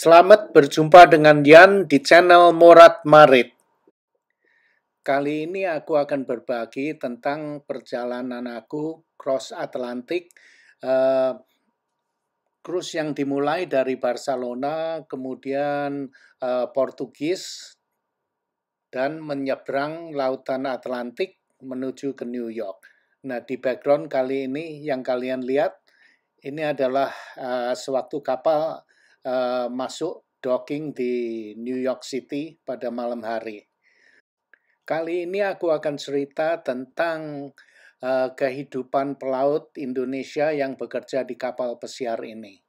Selamat berjumpa dengan Yan di channel Morat Marit. Kali ini aku akan berbagi tentang perjalanan aku cross Atlantik, cruise yang dimulai dari Barcelona, kemudian Portugis, dan menyeberang lautan Atlantik menuju ke New York. Nah, di background kali ini yang kalian lihat, ini adalah sewaktu kapal masuk docking di New York City pada malam hari. Kali ini aku akan cerita tentang kehidupan pelaut Indonesia yang bekerja di kapal pesiar ini.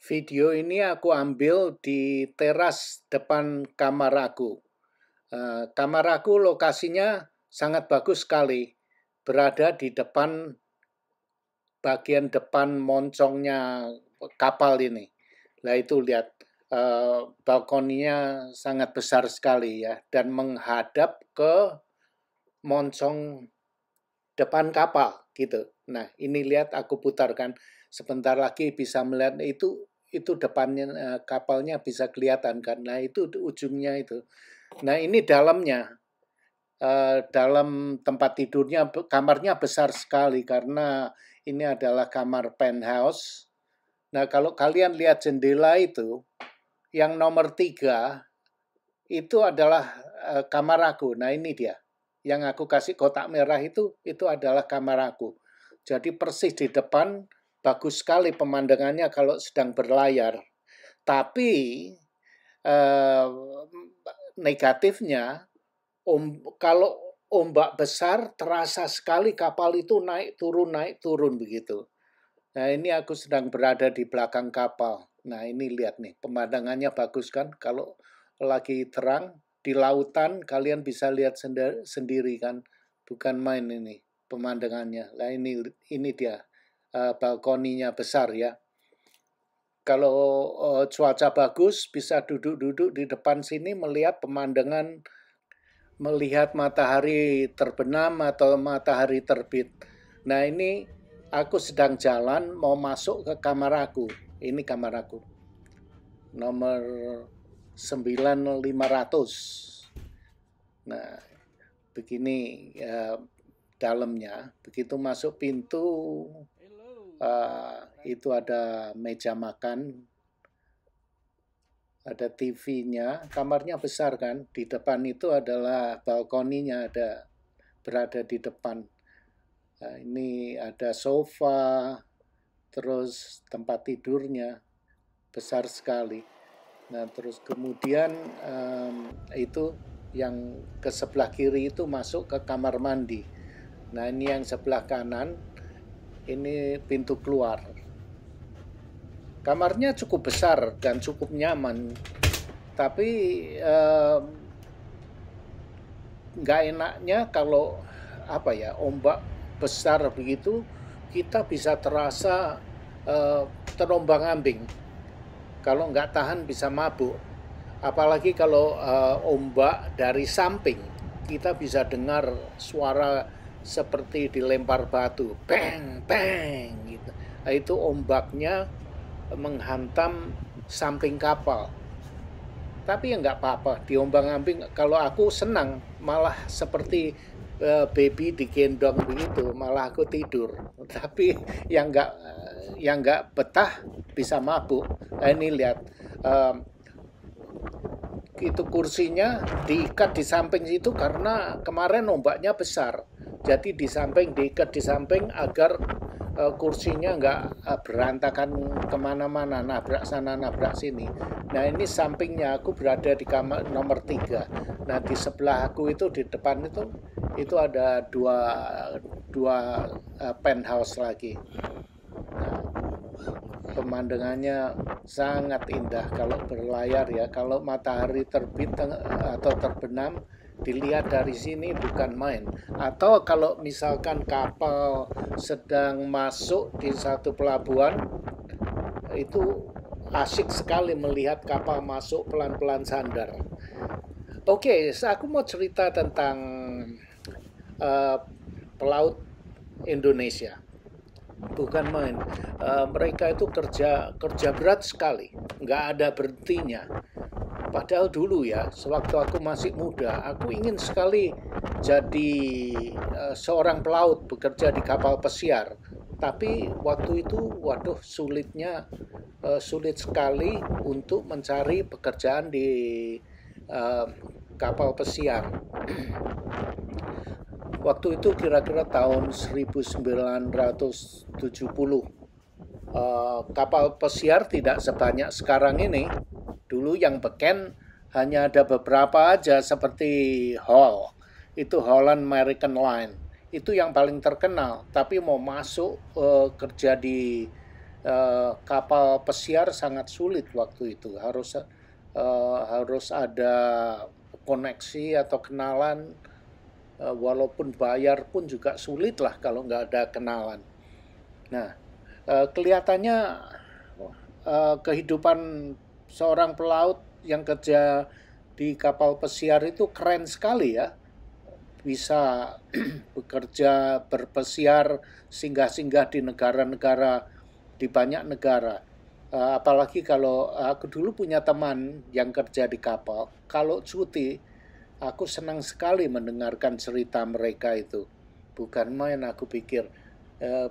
Video ini aku ambil di teras depan kamar aku. Kamar aku lokasinya sangat bagus sekali, berada di depan bagian depan moncongnya kapal ini. Nah itu lihat balkoninya sangat besar sekali ya, dan menghadap ke moncong depan kapal gitu. Nah ini lihat aku putarkan, sebentar lagi bisa melihat itu depannya kapalnya bisa kelihatan kan. Nah itu ujungnya itu. Nah ini dalamnya. Dalam tempat tidurnya, kamarnya besar sekali karena ini adalah kamar penthouse. Nah kalau kalian lihat jendela itu, yang nomor 3 itu adalah kamar aku. Nah ini dia, yang aku kasih kotak merah itu adalah kamar aku. Jadi persis di depan, bagus sekali pemandangannya kalau sedang berlayar. Tapi negatifnya, kalau ombak besar terasa sekali kapal itu naik turun begitu. Nah ini aku sedang berada di belakang kapal. Nah ini lihat nih, pemandangannya bagus kan. Kalau lagi terang di lautan kalian bisa lihat sendiri kan. Bukan main ini pemandangannya. Nah ini dia balkoninya besar ya. Kalau cuaca bagus bisa duduk-duduk di depan sini melihat pemandangan, melihat matahari terbenam atau matahari terbit. Nah ini aku sedang jalan mau masuk ke kamar aku. Ini kamar aku. Nomor 9500. Nah, begini dalamnya. Begitu masuk pintu, itu ada meja makan, ada TV-nya. Kamarnya besar kan. Di depan itu adalah balkoninya, berada di depan. Nah, ini ada sofa, terus tempat tidurnya besar sekali. Nah, terus kemudian itu yang ke sebelah kiri itu masuk ke kamar mandi. Nah, ini yang sebelah kanan, ini pintu keluar. Kamarnya cukup besar dan cukup nyaman, tapi nggak enaknya kalau ombak besar begitu, kita bisa terasa terombang-ambing. Kalau nggak tahan bisa mabuk. Apalagi kalau ombak dari samping, kita bisa dengar suara seperti dilempar batu, bang, bang, gitu. Nah, itu ombaknya menghantam samping kapal. Tapi ya nggak apa-apa, diombang-ambing. Kalau aku senang, malah seperti baby digendong begitu, malah aku tidur. Tapi yang nggak betah bisa mabuk. Nah, ini lihat, itu kursinya diikat di samping situ karena kemarin ombaknya besar. Jadi diikat di samping agar kursinya nggak berantakan kemana-mana, nabrak sana nabrak sini. Nah ini sampingnya, aku berada di kamar nomor 3. Nah di sebelah aku itu, di depan itu ada dua penthouse lagi. Nah, pemandangannya sangat indah kalau berlayar ya. Kalau matahari terbit atau terbenam, dilihat dari sini bukan main. Atau kalau misalkan kapal sedang masuk di satu pelabuhan, itu asyik sekali melihat kapal masuk pelan-pelan sandar. Oke, aku mau cerita tentang pelaut Indonesia. bukan main. Mereka itu kerja berat sekali, nggak ada berhentinya. Padahal dulu ya, sewaktu aku masih muda, aku ingin sekali jadi seorang pelaut bekerja di kapal pesiar. Tapi waktu itu, waduh, sulit sekali untuk mencari pekerjaan di kapal pesiar. Waktu itu kira-kira tahun 1970. Kapal pesiar tidak sebanyak sekarang ini. Dulu yang beken hanya ada beberapa aja seperti Hull. Itu Holland American Line. Itu yang paling terkenal. Tapi mau masuk kerja di kapal pesiar sangat sulit waktu itu. Harus ada koneksi atau kenalan. Walaupun bayar pun juga sulit lah kalau nggak ada kenalan. Nah, kelihatannya kehidupan seorang pelaut yang kerja di kapal pesiar itu keren sekali ya. Bisa bekerja berpesiar, singgah-singgah di negara-negara, di banyak negara. Apalagi kalau aku dulu punya teman yang kerja di kapal, kalau cuti, aku senang sekali mendengarkan cerita mereka itu. Bukan main, aku pikir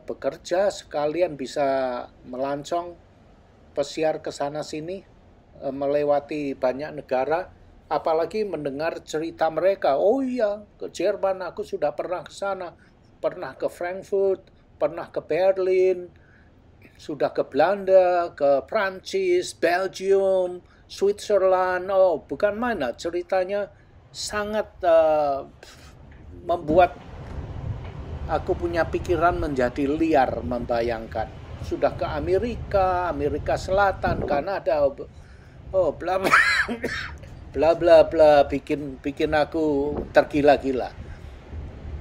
bekerja sekalian bisa melancong pesiar ke sana sini, melewati banyak negara, apalagi mendengar cerita mereka. Oh iya, ke Jerman aku sudah pernah ke sana, pernah ke Frankfurt, pernah ke Berlin, sudah ke Belanda, ke Prancis, Belgium, Switzerland. Oh, bukan mana, ceritanya sangat membuat aku punya pikiran menjadi liar membayangkan. Sudah ke Amerika Selatan, Kanada, oh bla bla bla bla bla, bikin aku tergila-gila.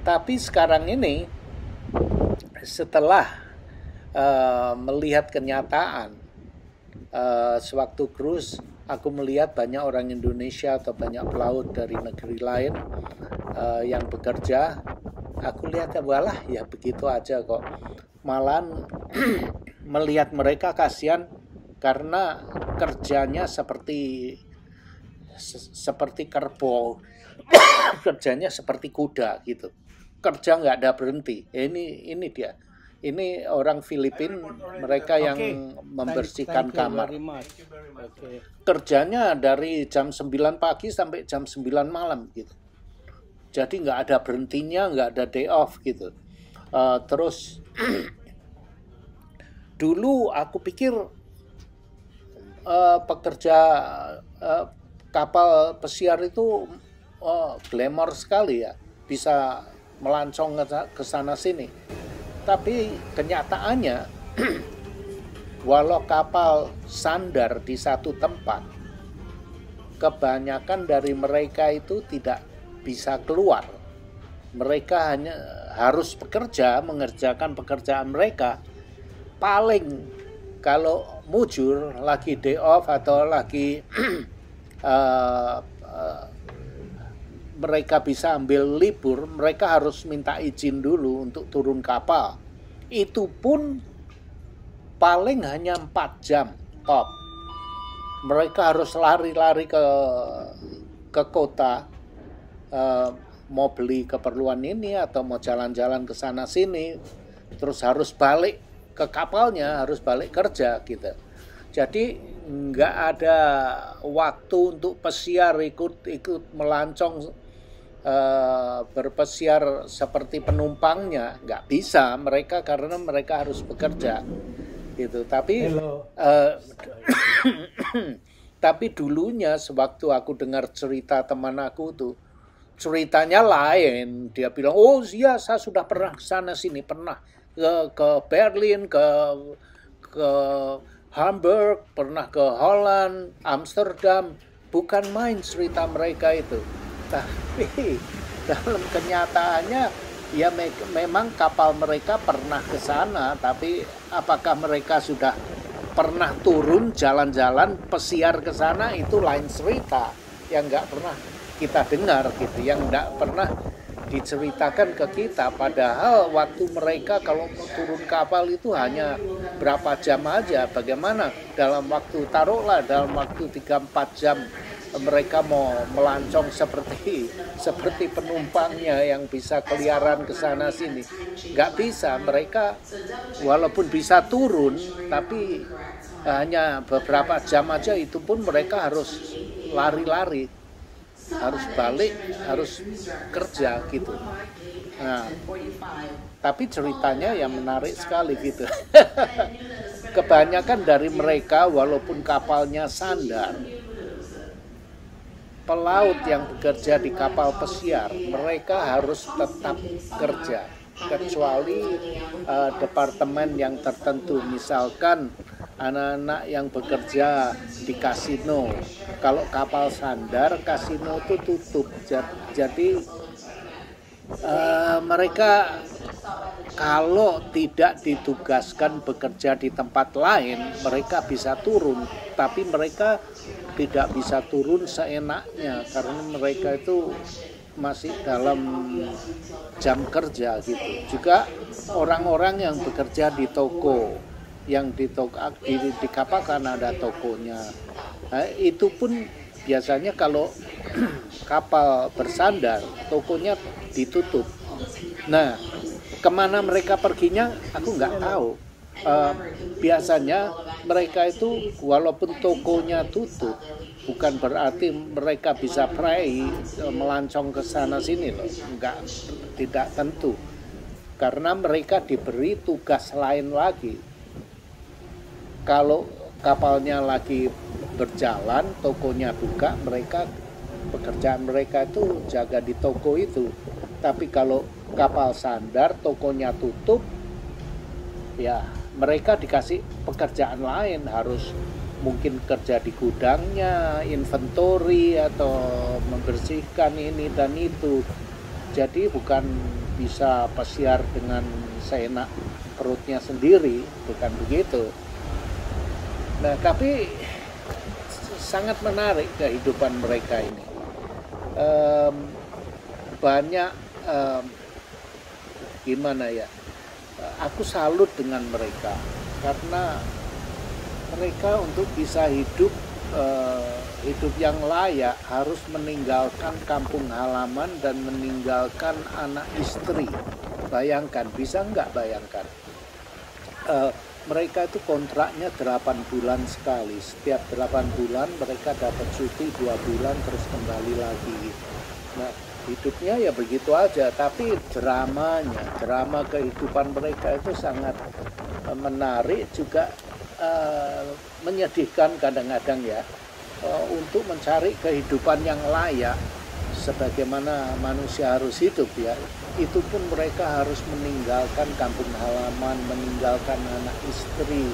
Tapi sekarang ini setelah melihat kenyataan, sewaktu cruise aku melihat banyak orang Indonesia atau banyak pelaut dari negeri lain yang bekerja. Aku lihat walah ya begitu aja kok. Malahan melihat mereka kasihan karena kerjanya seperti kerbau, kerjanya seperti kuda gitu. Kerja nggak ada berhenti. Ini dia. Ini orang Filipina, mereka yang membersihkan kamar. Kerjanya dari jam 9 pagi sampai jam 9 malam gitu. Jadi nggak ada berhentinya, nggak ada day off gitu. Terus dulu aku pikir pekerja kapal pesiar itu glamor sekali ya, bisa melancong ke sana sini. Tapi kenyataannya, walau kapal sandar di satu tempat, kebanyakan dari mereka itu tidak bisa keluar. Mereka hanya harus bekerja, mengerjakan pekerjaan mereka. Paling kalau mujur, lagi day off atau lagi mereka bisa ambil libur, mereka harus minta izin dulu untuk turun kapal. Itu pun paling hanya 4 jam top. Mereka harus lari-lari ke kota, mau beli keperluan ini atau mau jalan-jalan ke sana sini, terus harus balik ke kapalnya, harus balik kerja gitu. Jadi nggak ada waktu untuk pesiar ikut melancong, berpesiar seperti penumpangnya, nggak bisa mereka karena mereka harus bekerja gitu. Tapi tapi dulunya sewaktu aku dengar cerita teman aku tuh, ceritanya lain. Dia bilang, oh iya saya sudah pernah ke sana sini, pernah ke Berlin, ke Hamburg, pernah ke Holland, Amsterdam. Bukan main cerita mereka itu. Tapi dalam kenyataannya ya memang kapal mereka pernah ke sana, tapi apakah mereka sudah pernah turun jalan-jalan pesiar ke sana, itu lain cerita yang nggak pernah kita dengar gitu, yang nggak pernah diceritakan ke kita, padahal waktu mereka kalau mau turun kapal itu hanya berapa jam aja. Bagaimana dalam waktu, taruhlah dalam waktu 3-4 jam mereka mau melancong seperti penumpangnya yang bisa keliaran ke sana sini. Nggak bisa, mereka walaupun bisa turun tapi hanya beberapa jam aja, itu pun mereka harus lari-lari, harus balik, harus kerja gitu. Nah, tapi ceritanya yang menarik sekali gitu. Kebanyakan dari mereka walaupun kapalnya sandar, pelaut yang bekerja di kapal pesiar, mereka harus tetap kerja, kecuali departemen yang tertentu, misalkan anak-anak yang bekerja di kasino. Kalau kapal sandar, kasino itu tutup, jadi mereka kalau tidak ditugaskan bekerja di tempat lain, mereka bisa turun, tapi mereka tidak bisa turun seenaknya karena mereka itu masih dalam jam kerja gitu. Juga orang-orang yang bekerja di toko, yang di kapal kan ada tokonya. Nah, itu pun biasanya kalau kapal bersandar, tokonya ditutup. Nah, kemana mereka perginya aku nggak tahu. Biasanya mereka itu walaupun tokonya tutup, bukan berarti mereka bisa pray melancong ke sana sini loh, tidak tentu, karena mereka diberi tugas lain lagi. Kalau kapalnya lagi berjalan, tokonya buka, pekerjaan mereka itu jaga di toko itu. Tapi kalau kapal sandar, tokonya tutup, ya mereka dikasih pekerjaan lain, harus mungkin kerja di gudangnya, inventory, atau membersihkan ini dan itu. Jadi bukan bisa pesiar dengan seenak perutnya sendiri, bukan begitu. Nah, tapi sangat menarik kehidupan mereka ini. Banyak gimana ya, aku salut dengan mereka karena mereka untuk bisa hidup yang layak harus meninggalkan kampung halaman dan meninggalkan anak istri. Bayangkan, bisa nggak bayangkan? Mereka itu kontraknya 8 bulan sekali. Setiap 8 bulan mereka dapat cuti 2 bulan terus kembali lagi. Nah, hidupnya ya begitu aja, tapi drama kehidupan mereka itu sangat menarik, juga menyedihkan kadang-kadang ya, untuk mencari kehidupan yang layak sebagaimana manusia harus hidup ya. Itu pun mereka harus meninggalkan kampung halaman, meninggalkan anak istri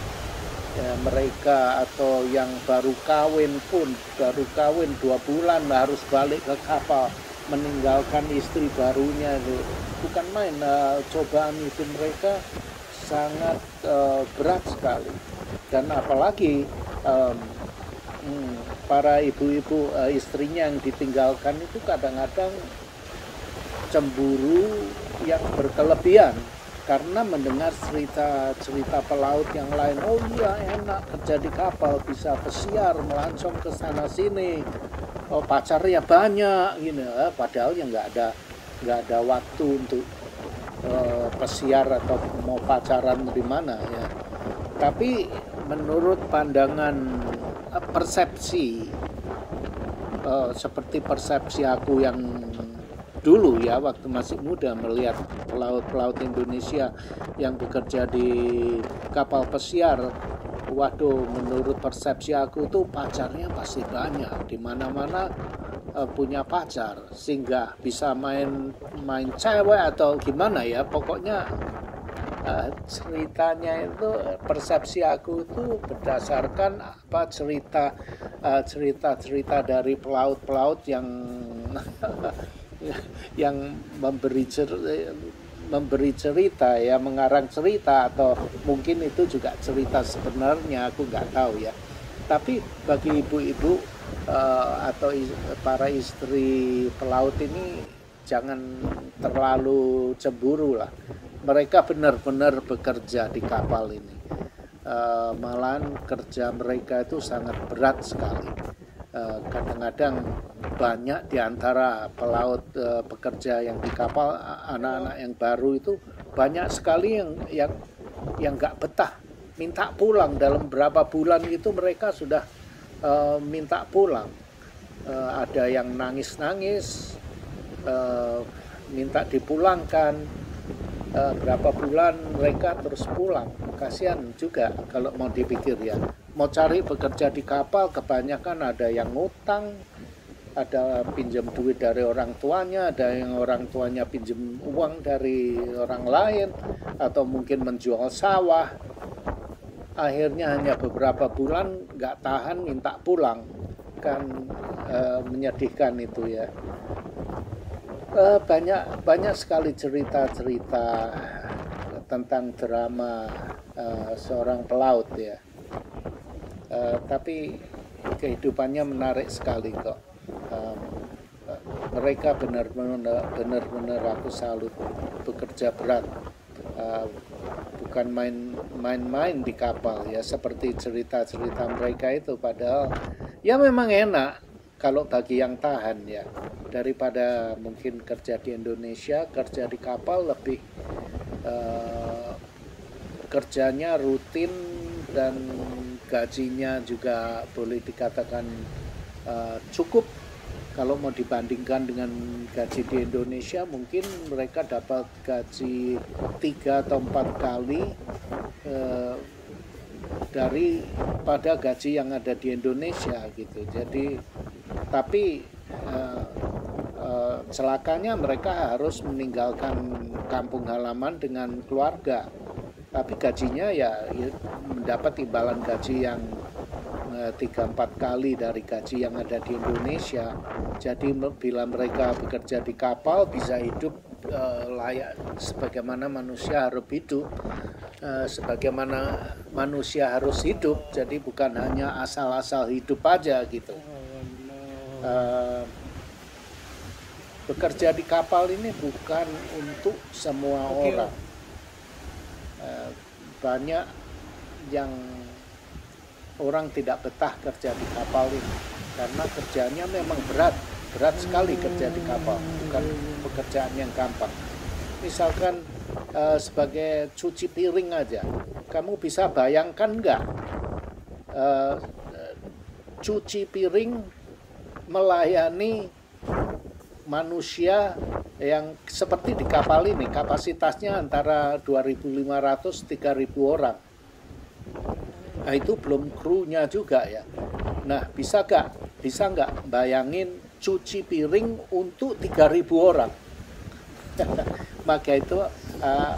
ya, mereka, atau yang baru kawin 2 bulan harus balik ke kapal, meninggalkan istri barunya itu bukan main. Cobaan itu mereka sangat berat sekali, dan apalagi para ibu-ibu istrinya yang ditinggalkan itu kadang-kadang cemburu yang berkelebihan karena mendengar cerita pelaut yang lain. Oh iya, enak kerja di kapal, bisa pesiar, melancong ke sana sini, oh pacarnya banyak gini, padahal yang nggak ada waktu untuk pesiar atau mau pacaran di mana ya. Tapi menurut pandangan persepsi, seperti persepsi aku yang dulu ya, waktu masih muda melihat pelaut-pelaut Indonesia yang bekerja di kapal pesiar, waduh, menurut persepsi aku tuh pacarnya pasti banyak, di mana-mana punya pacar, sehingga bisa main cewek atau gimana ya, pokoknya ceritanya itu, persepsi aku itu berdasarkan cerita dari pelaut-pelaut yang yang memberi cerita ya, mengarang cerita, atau mungkin itu juga cerita sebenarnya, aku nggak tahu ya. Tapi bagi ibu-ibu atau para istri pelaut ini jangan terlalu cemburu lah. Mereka benar-benar bekerja di kapal ini. Malahan kerja mereka itu sangat berat sekali. Kadang-kadang banyak di antara pelaut pekerja yang di kapal, anak-anak yang baru itu banyak sekali yang nggak betah, minta pulang. Dalam berapa bulan itu mereka sudah minta pulang. Ada yang nangis-nangis, minta dipulangkan. Berapa bulan mereka terus pulang. Kasihan juga kalau mau dipikir ya. Mau cari bekerja di kapal, kebanyakan ada yang ngutang, ada pinjam duit dari orang tuanya, ada yang orang tuanya pinjam uang dari orang lain, atau mungkin menjual sawah. Akhirnya hanya beberapa bulan nggak tahan, minta pulang. Kan menyedihkan itu ya. Banyak sekali cerita-cerita tentang drama seorang pelaut ya. Tapi kehidupannya menarik sekali kok. Mereka benar-benar aku salut, bekerja berat. Bukan main-main di kapal ya, seperti cerita-cerita mereka itu. Padahal ya memang enak kalau bagi yang tahan ya, daripada mungkin kerja di Indonesia, kerja di kapal lebih kerjanya rutin dan gajinya juga boleh dikatakan cukup. Kalau mau dibandingkan dengan gaji di Indonesia, mungkin mereka dapat gaji 3 atau 4 kali daripada gaji yang ada di Indonesia gitu. Jadi tapi celakanya mereka harus meninggalkan kampung halaman dengan keluarga. Tapi gajinya ya mendapat imbalan gaji yang 3-4 kali dari gaji yang ada di Indonesia. Jadi bila mereka bekerja di kapal bisa hidup layak sebagaimana manusia harus hidup, sebagaimana manusia harus hidup. Jadi bukan hanya asal-asal hidup aja gitu. Bekerja di kapal ini bukan untuk semua orang. Banyak yang orang tidak betah kerja di kapal ini karena kerjanya memang berat sekali kerja di kapal, bukan pekerjaan yang gampang. Misalkan sebagai cuci piring aja, kamu bisa bayangkan nggak cuci piring melayani manusia yang seperti di kapal ini, kapasitasnya antara 2.500-3.000 orang. Nah itu belum krunya juga ya. Nah bisa nggak bayangin cuci piring untuk 3.000 orang? Maka itu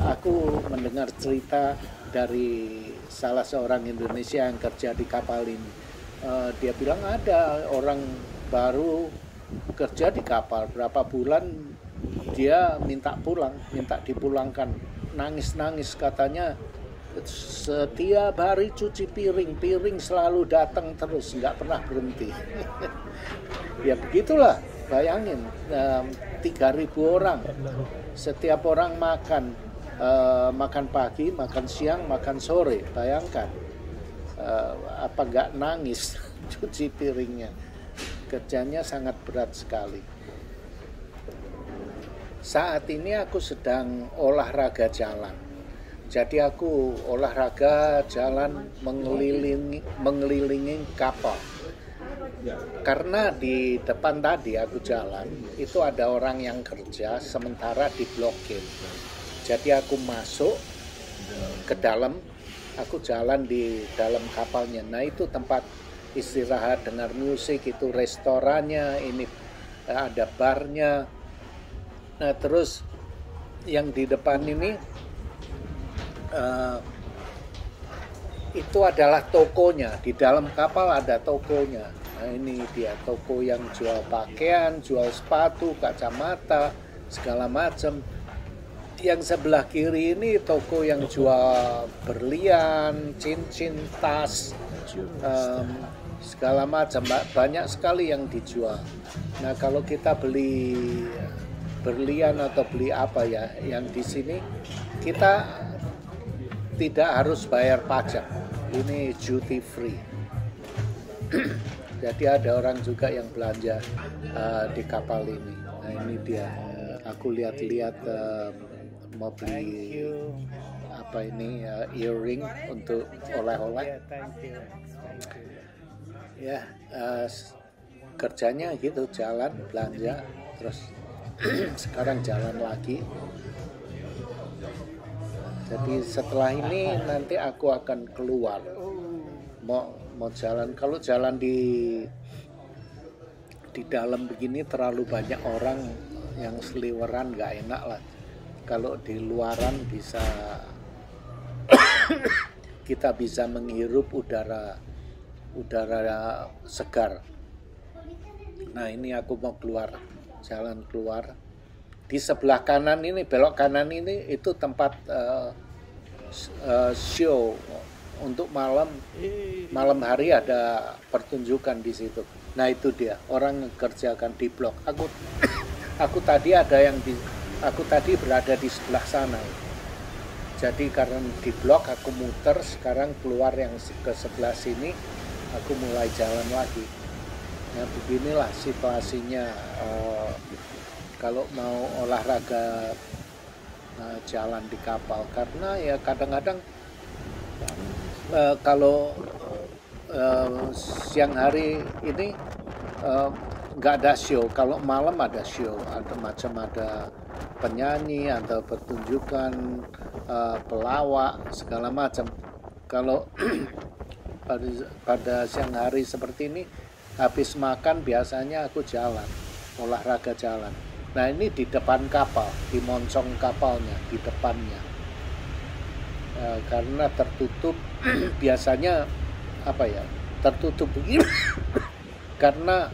aku mendengar cerita dari salah seorang Indonesia yang kerja di kapal ini. Dia bilang ada orang baru kerja di kapal, berapa bulan dia minta pulang, minta dipulangkan, nangis-nangis katanya. Setiap hari cuci piring selalu datang terus, nggak pernah berhenti. Ya begitulah, bayangin 3.000 orang, setiap orang makan pagi, makan siang, makan sore, bayangkan apa nggak nangis cuci piringnya. Kerjanya sangat berat sekali. Saat ini aku sedang olahraga jalan. Jadi aku olahraga jalan mengelilingi kapal. Karena di depan tadi aku jalan, itu ada orang yang kerja sementara diblokir. Jadi aku masuk ke dalam, aku jalan di dalam kapalnya. Nah itu tempat istirahat, dengar musik, itu restorannya, ini ada barnya. Nah terus yang di depan ini itu adalah tokonya, di dalam kapal ada tokonya. Nah ini dia toko yang jual pakaian, jual sepatu, kacamata, segala macam. Yang sebelah kiri ini toko yang jual berlian, cincin, tas, segala macam, banyak sekali yang dijual. Nah kalau kita beli berlian atau beli apa ya, yang di sini kita tidak harus bayar pajak. Ini duty free. Jadi ada orang juga yang belanja di kapal ini. Nah ini dia. Aku lihat-lihat mau beli apa ini earring untuk oleh-oleh. Ya kerjanya gitu, jalan belanja terus sekarang jalan lagi. Jadi setelah ini nanti aku akan keluar mau jalan. Kalau jalan di dalam begini terlalu banyak orang yang seliweran, nggak enak lah. Kalau di luaran bisa kita bisa menghirup udara segar. Nah ini aku mau keluar, jalan keluar. Di sebelah kanan ini, belok kanan ini itu tempat show untuk malam hari, ada pertunjukan di situ. Nah itu dia, orang mengerjakan di blok. Aku tadi berada di sebelah sana. Jadi karena di blok aku muter, sekarang keluar yang ke sebelah sini, aku mulai jalan lagi. Nah beginilah situasinya kalau mau olahraga jalan di kapal. Karena ya kadang-kadang kalau siang hari ini nggak ada show, kalau malam ada show, ada penyanyi, ada pertunjukan, pelawak segala macam. Kalau pada siang hari seperti ini, habis makan biasanya aku jalan, olahraga jalan. Nah ini di depan kapal, di moncong kapalnya, di depannya. Karena tertutup, biasanya tertutup begini karena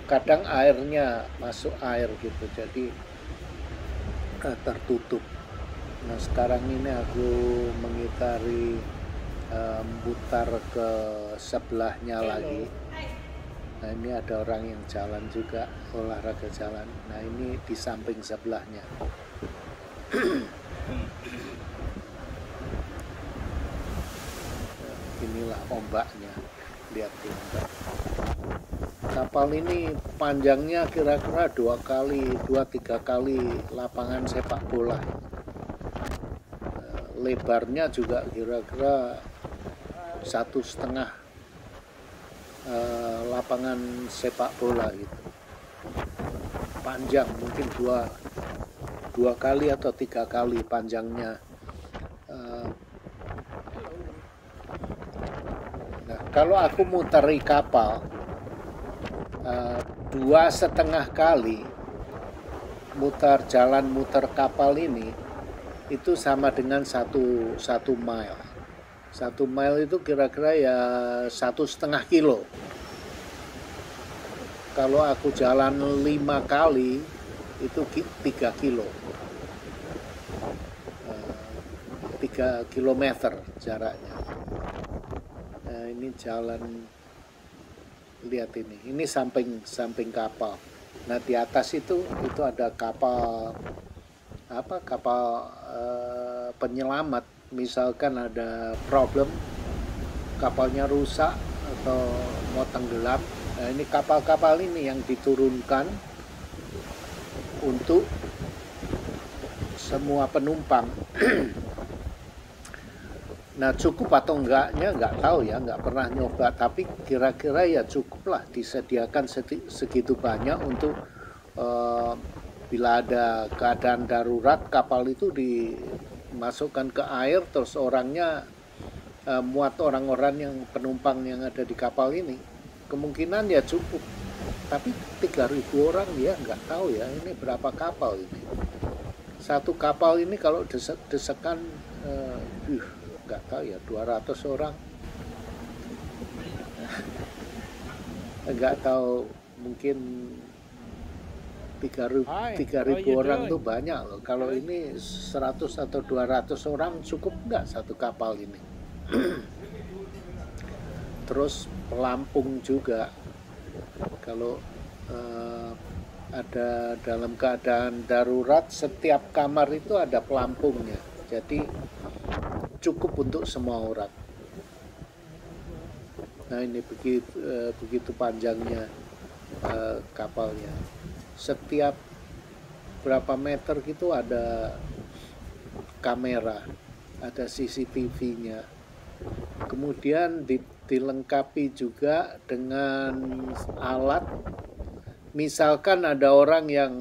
kadang airnya masuk air gitu, jadi tertutup. Nah sekarang ini aku mengitari putar ke sebelahnya lagi. Nah ini ada orang yang jalan juga, olahraga jalan. Nah ini di samping sebelahnya. Inilah ombaknya, lihat ombak. Kapal ini panjangnya kira-kira 2-3 kali lapangan sepak bola. Lebarnya juga kira-kira 1,5 lapangan sepak bola gitu. Panjang mungkin 2 kali atau 3 kali panjangnya. Nah, kalau aku muteri kapal 2,5 kali muter kapal ini, itu sama dengan 1 mile. 1 mile itu kira-kira ya 1,5 kilo. Kalau aku jalan 5 kali itu 3 kilo. 3 kilometer jaraknya. Nah, ini jalan, lihat ini samping kapal. Nah di atas itu ada kapal penyelamat. Misalkan ada problem, kapalnya rusak atau mau tenggelam. Nah ini kapal-kapal ini yang diturunkan untuk semua penumpang. Nah cukup atau enggaknya nggak tahu ya, nggak pernah nyoba, tapi kira-kira ya cukup lah, disediakan segitu banyak untuk bila ada keadaan darurat, kapal itu dimasukkan ke air, terus orangnya muat orang-orang yang penumpang yang ada di kapal ini, kemungkinan ya cukup. Tapi 3.000 orang ya nggak tahu ya ini berapa kapal ini. Satu kapal ini kalau desekan nggak tahu ya 200 orang. Nggak tahu, mungkin 3.000 orang tuh banyak loh. Kalau ini 100 atau 200 orang cukup nggak satu kapal ini? Terus pelampung juga. Kalau ada dalam keadaan darurat, setiap kamar itu ada pelampungnya. Jadi cukup untuk semua orang. Nah, ini begitu panjangnya kapalnya. Setiap berapa meter gitu ada kamera, ada CCTV-nya. Kemudian dilengkapi juga dengan alat. Misalkan ada orang yang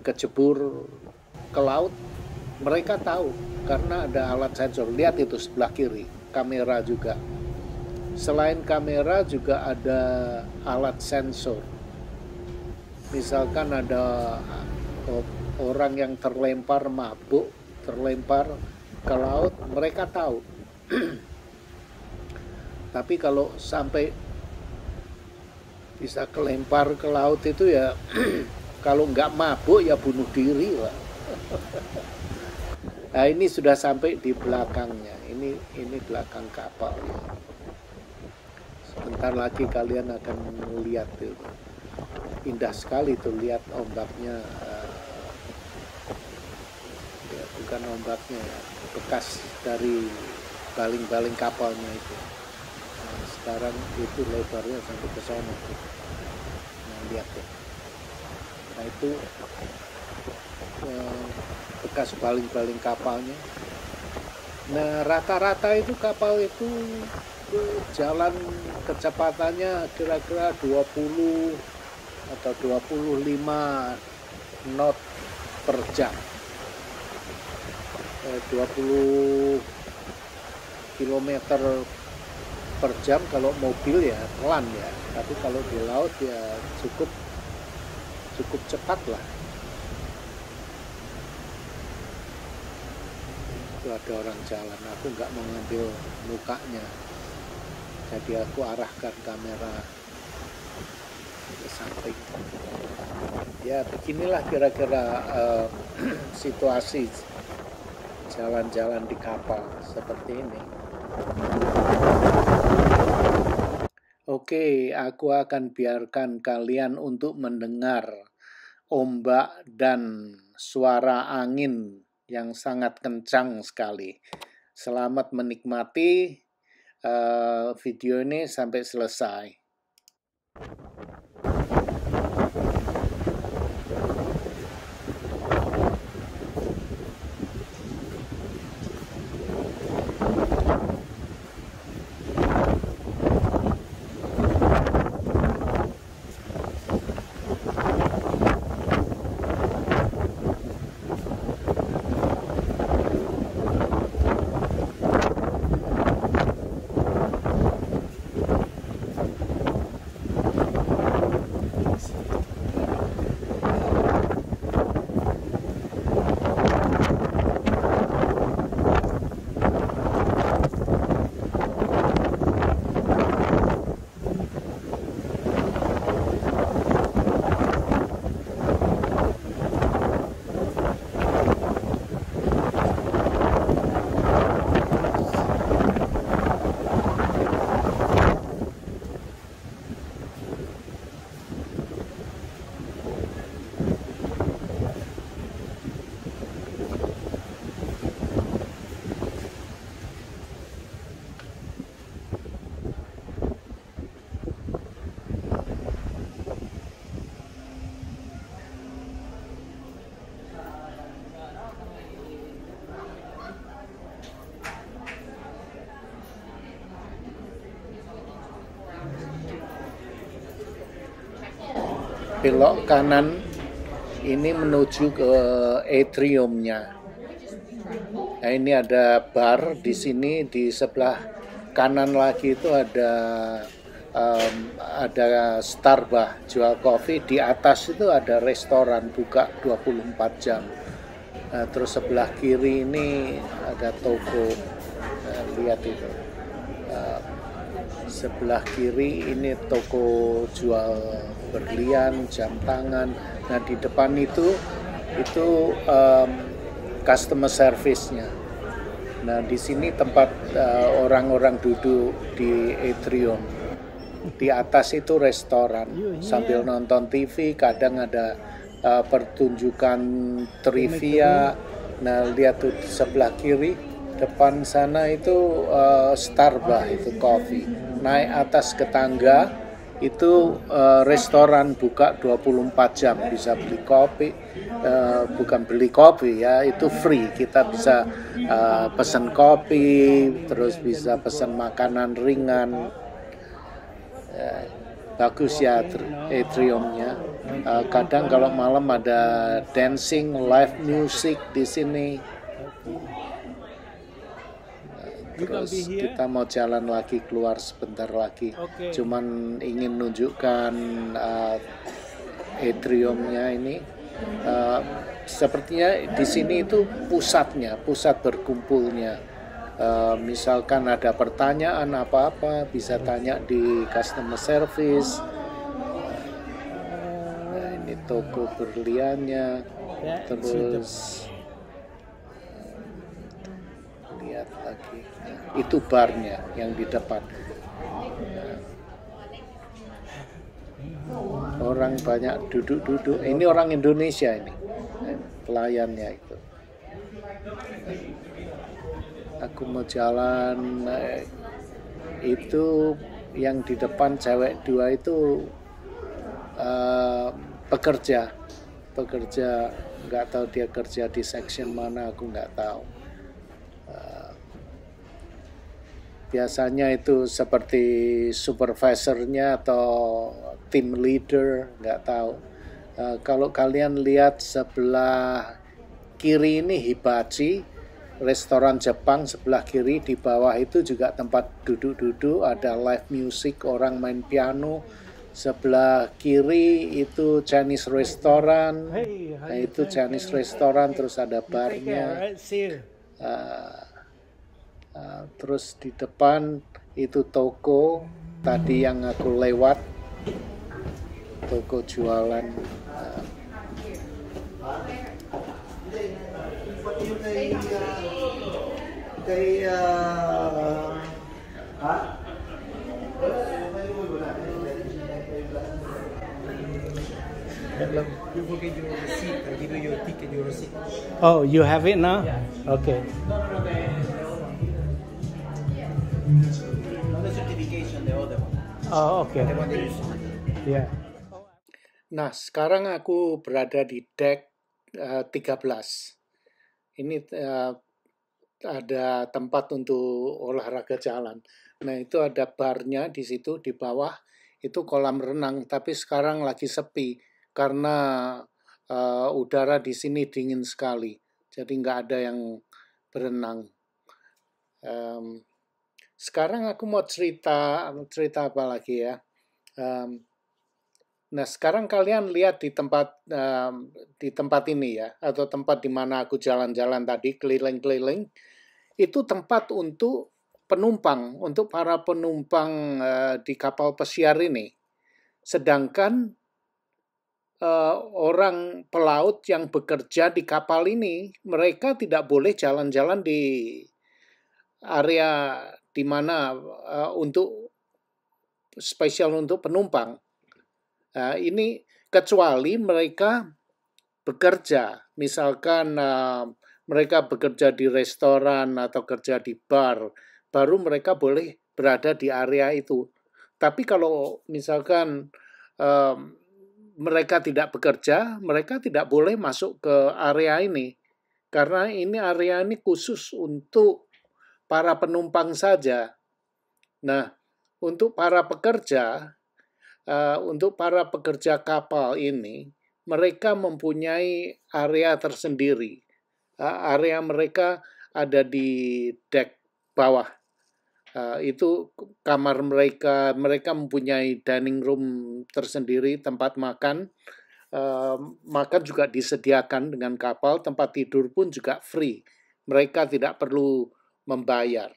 kecebur ke laut, mereka tahu karena ada alat sensor. Lihat itu sebelah kiri, kamera juga. Selain kamera juga ada alat sensor. Misalkan ada orang yang terlempar mabuk, terlempar ke laut, mereka tahu. Tapi kalau sampai bisa kelempar ke laut itu ya kalau nggak mabuk ya bunuh diri lah. Nah, ini sudah sampai di belakangnya. Ini belakang kapal. Sebentar lagi kalian akan melihat itu. Indah sekali tuh, lihat ombaknya. Ya, bukan ombaknya ya, bekas dari baling-baling kapalnya itu. Nah, sekarang itu lebarnya sampai ke sana. Nah, lihat ya. Nah, itu bekas baling-baling kapalnya. Nah, rata-rata itu kapal itu jalan kecepatannya kira-kira 20 atau 25 knot per jam. 20 km per jam kalau mobil ya pelan ya, tapi kalau di laut ya cukup cepat lah. Itu ada orang jalan, aku nggak mau ngambil mukanya, jadi aku arahkan kamera ke samping. Ya beginilah kira-kira situasi jalan-jalan di kapal seperti ini. Oke, aku akan biarkan kalian untuk mendengar ombak dan suara angin yang sangat kencang sekali. Selamat menikmati video ini sampai selesai. Belok kanan ini menuju ke atriumnya. Nah, ini ada bar di sini, di sebelah kanan lagi itu ada Starbucks jual kopi, di atas itu ada restoran buka 24 jam. Nah, terus sebelah kiri ini ada toko. Nah, lihat itu. Sebelah kiri ini toko jual berlian, jam tangan. Nah, di depan itu customer service-nya. Nah, di sini tempat orang-orang duduk di atrium. Di atas itu restoran. Sambil nonton TV, kadang ada pertunjukan trivia. Nah, lihat tuh sebelah kiri, depan sana itu Starbucks, itu coffee. Naik atas ke tangga, itu restoran buka 24 jam, bisa beli kopi, bukan beli kopi ya, itu free. Kita bisa pesan kopi, terus bisa pesan makanan ringan. Bagus ya atriumnya. Kadang kalau malam ada dancing, live music di sini. Terus kita mau jalan lagi, keluar sebentar lagi. Cuman ingin nunjukkan atriumnya ini. Sepertinya di sini itu pusatnya, pusat berkumpulnya. Misalkan ada pertanyaan apa-apa, bisa tanya di customer service. Ini toko berliannya. Terus lihat lagi, itu barnya yang di depan. Orang banyak duduk-duduk. Ini orang Indonesia ini, pelayannya itu. Aku mau jalan, itu yang di depan cewek dua itu pekerja, nggak tahu dia kerja di section mana, aku nggak tahu. Biasanya itu seperti supervisornya atau team leader, nggak tahu. Kalau kalian lihat sebelah kiri ini Hibachi, restoran Jepang. Sebelah kiri di bawah itu juga tempat duduk-duduk, ada live music, orang main piano. Sebelah kiri itu Chinese restoran. Nah, itu Chinese restoran, terus ada barnya. Terus di depan itu toko tadi yang aku lewat, toko jualan. You forget your receipt. I give you your ticket, your receipt. Oh, you have it now? Yeah. Okay. Not the certification, the other one. Oh, okay. The one that you saw. Yeah. Nah, sekarang aku berada di deck 13. Ini ada tempat untuk olahraga jalan. Nah, itu ada barnya di situ, di bawah itu kolam renang, tapi sekarang lagi sepi karena udara di sini dingin sekali, jadi nggak ada yang berenang. Sekarang aku mau cerita apa lagi ya. Nah, sekarang kalian lihat di tempat ini ya, atau tempat di mana aku jalan-jalan tadi, keliling-keliling, itu tempat untuk penumpang, untuk para penumpang di kapal pesiar ini. Sedangkan orang pelaut yang bekerja di kapal ini, mereka tidak boleh jalan-jalan di area di mana untuk spesial untuk penumpang. Ini kecuali mereka bekerja, misalkan mereka bekerja di restoran atau kerja di bar, baru mereka boleh berada di area itu. Tapi kalau misalkan mereka tidak bekerja, mereka tidak boleh masuk ke area ini. Karena ini area ini khusus untuk para penumpang saja. Nah, untuk para pekerja kapal ini, mereka mempunyai area tersendiri. Area mereka ada di deck bawah. Itu kamar mereka mempunyai dining room tersendiri, tempat makan. Makan juga disediakan dengan kapal, tempat tidur pun juga free. Mereka tidak perlu membayar.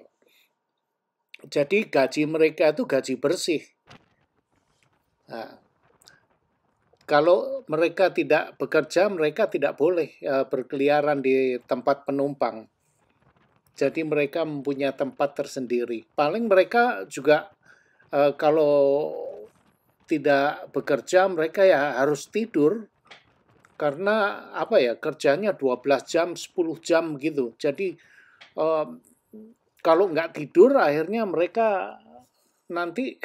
Jadi gaji mereka itu gaji bersih. Kalau mereka tidak bekerja, mereka tidak boleh berkeliaran di tempat penumpang. Jadi mereka mempunyai tempat tersendiri. Paling mereka juga Kalau tidak bekerja mereka ya harus tidur karena apa ya, kerjanya 12 jam, 10 jam gitu. Jadi kalau nggak tidur akhirnya mereka nanti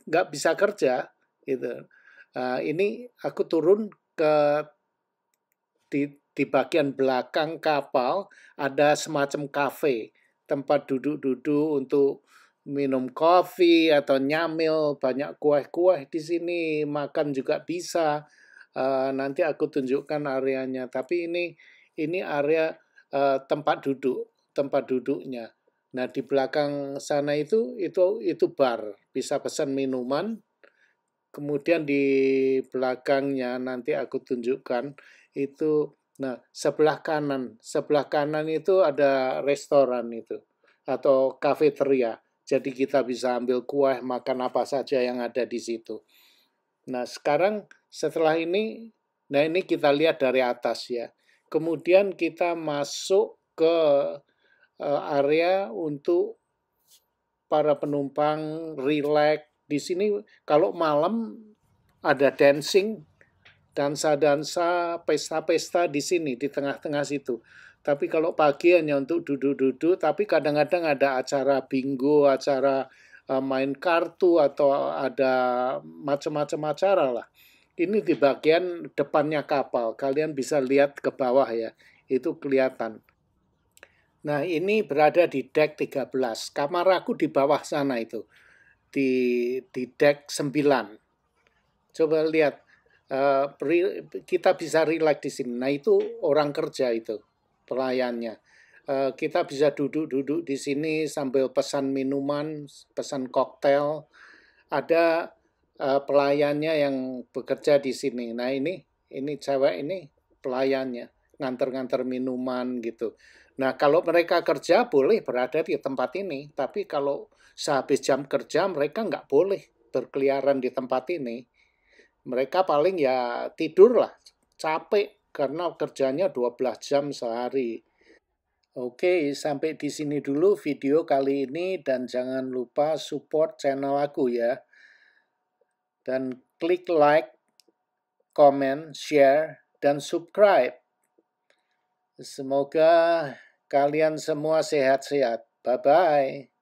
nggak bisa kerja gitu. Ini aku turun ke di bagian belakang kapal ada semacam kafe, tempat duduk-duduk untuk minum kopi atau nyamil, banyak kue-kue di sini, makan juga bisa. Nanti aku tunjukkan areanya, tapi ini area tempat duduknya. Nah, di belakang sana itu bar, bisa pesan minuman. Kemudian di belakangnya nanti aku tunjukkan itu. Nah, sebelah kanan itu ada restoran itu atau kafeteria. Jadi kita bisa ambil kue, makan apa saja yang ada di situ. Nah, sekarang setelah ini, nah ini kita lihat dari atas ya. Kemudian kita masuk ke area untuk para penumpang relax. Di sini kalau malam ada dancing, dansa-dansa, pesta-pesta di sini, di tengah-tengah situ. Tapi kalau pagi hanya untuk duduk-duduk, tapi kadang-kadang ada acara bingo, acara main kartu, atau ada macam-macam acara lah. Ini di bagian depannya kapal, kalian bisa lihat ke bawah ya, itu kelihatan. Nah, ini berada di deck 13. Kamar aku di bawah sana itu. Di deck 9. Coba lihat. Kita bisa relax di sini. Nah, itu orang kerja itu, pelayannya. Kita bisa duduk-duduk di sini sambil pesan minuman, pesan koktail. Ada pelayannya yang bekerja di sini. Nah, ini cewek ini pelayannya, nganter-nganter minuman gitu. Nah, kalau mereka kerja boleh berada di tempat ini, tapi kalau sehabis jam kerja mereka nggak boleh berkeliaran di tempat ini. Mereka paling ya tidur lah, capek karena kerjanya 12 jam sehari. Oke, sampai di sini dulu video kali ini dan jangan lupa support channel aku ya. Dan klik like, comment, share, dan subscribe. Semoga kalian semua sehat-sehat. Bye-bye.